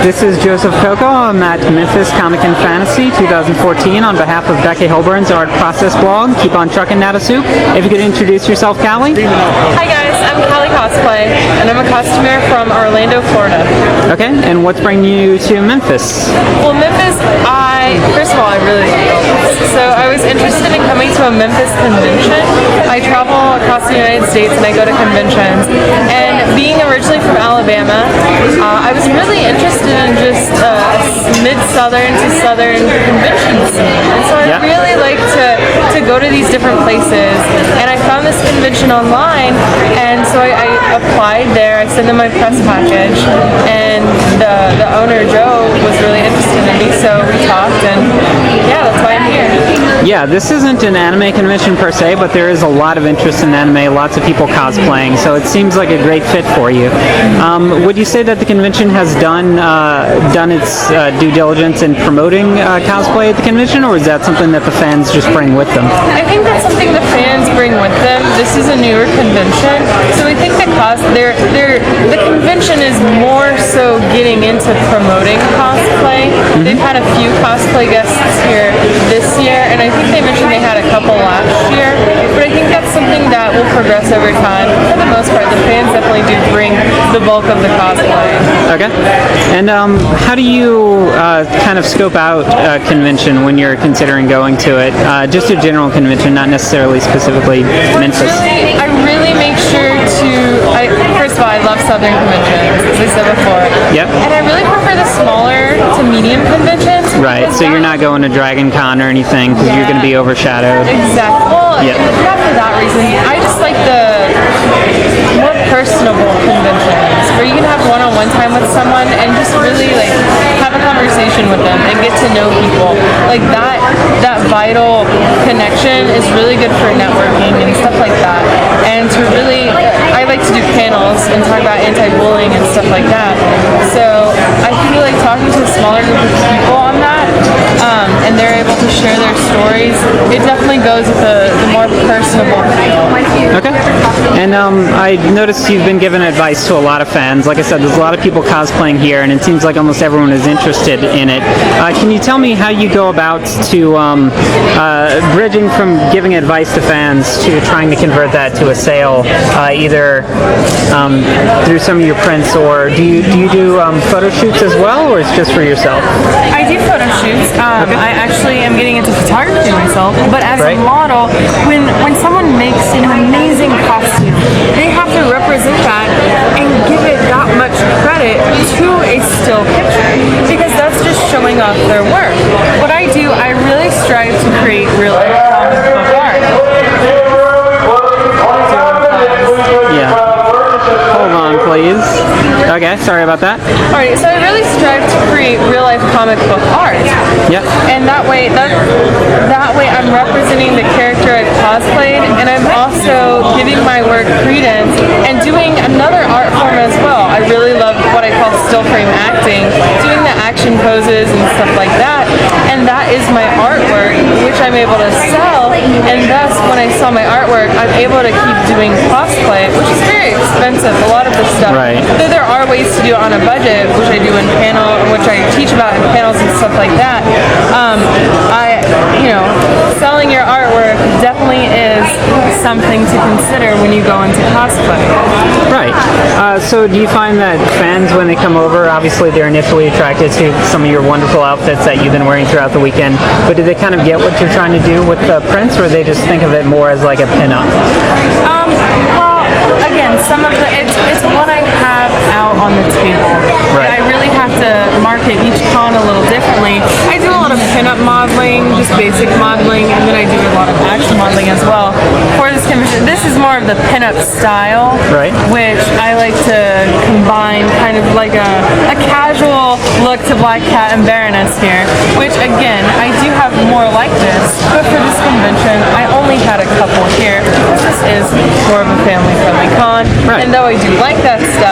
This is Joseph Coco. I'm at Memphis Comic and Fantasy 2014 on behalf of Becky Holborn's Art Process blog. Keep on trucking, Natasuke. If you could introduce yourself, Callie. Hi guys, I'm Callie Cosplay, and I'm a costumer from Orlando, Florida. Okay, and what's bringing you to Memphis? Well, Memphis, first of all, I really love Memphis. So I was interested in coming to a Memphis convention. I travel across the United States and I go to conventions. And being originally from Alabama, I was really interested in just mid-southern to southern convention scene. And so I really like to go to these different places. And I found this convention online, and so I applied there. I sent them my press package, and the owner, Joe, was really interested in me, so we talked, and yeah, that's why I'm here. Yeah, this isn't an anime convention per se, but there is a lot of interest in anime, lots of people cosplaying, so it seems like a great fit for you. Would you say that the convention has done its due diligence in promoting cosplay at the convention, or is that something that the fans just bring with them? I think that's something the fans bring with them. This is a newer convention, so I think the convention is more so getting into promoting cosplay. They've had a few cosplay guests here this year, and I think they mentioned they had a couple last year, but I think that's something that will progress over time. For the most part, the fans definitely do bring the bulk of the cosplay. Okay. And how do you kind of scope out a convention when you're considering going to it? Just a general convention, not necessarily specifically Memphis. I really make sure to, first of all, I love Southern conventions, as I said before. Yep. And I really prefer the smaller to medium conventions. Right, so you're not going to Dragon Con or anything because you're going to be overshadowed. Exactly. Well, not for that reason. I just like the more personable conventions where you can have one-on-one time with someone and just really have a conversation with them and get to know people. Like that vital connection is really good for networking and stuff like that. And to really, I like to do panels and talk about anti-bullying and stuff like that. So I feel like talking to a smaller group of people on that, and they're able to share their stories, it definitely goes with the more personable feel. Okay. And I noticed you've been giving advice to a lot of fans. Like I said, there's a lot of people cosplaying here, and it seems like almost everyone is interested in it. Can you tell me how you go about to bridging from giving advice to fans to trying to convert that to a sale, either through some of your prints, or do you do photo shoots as well, or it's just for yourself? I do photo shoots. Okay. I actually am getting into photography myself, but as a model, when someone makes an amazing costume, they have to represent that and give it that much credit to a still picture, because that's just showing off their work. What I do, I really strive to create real life comic book art. Yeah. Hold on, please. Okay, sorry about that. Alright, so I really strive to create real life comic book art. Yep. And that way I'm representing the character I've cosplayed, and I'm also giving my work credence and doing another art form as well. I really love what I call still frame acting, doing the action poses and stuff like that, and that is my artwork, which I'm able to sell, and thus when I sell my artwork, I'm able to keep doing cosplay, which is very expensive, a lot of the stuff. Right. Though there are ways to do it on a budget, which I do in which I teach about in panels and stuff like that. Selling your artwork definitely is something to consider when you go into cosplay. Right. So do you find that fans, when they come over, obviously they're initially attracted to some of your wonderful outfits that you've been wearing throughout the weekend, but do they kind of get what you're trying to do with the prints, or they just think of it more as like a pin-up? Well, again, it's what I have out on the table. Right. I really have to market each con a little differently. I do a lot of pin-up modeling, just basic modeling, and then I do a lot of action modeling as well. For this convention, this is more of the pin-up style, Right. which I like to combine kind of like a casual look to Black Cat and Baroness here, which again, I do have more like this, but for this convention, I only had a couple here, because this is more of a family-friendly con, Right. and though I do like that stuff,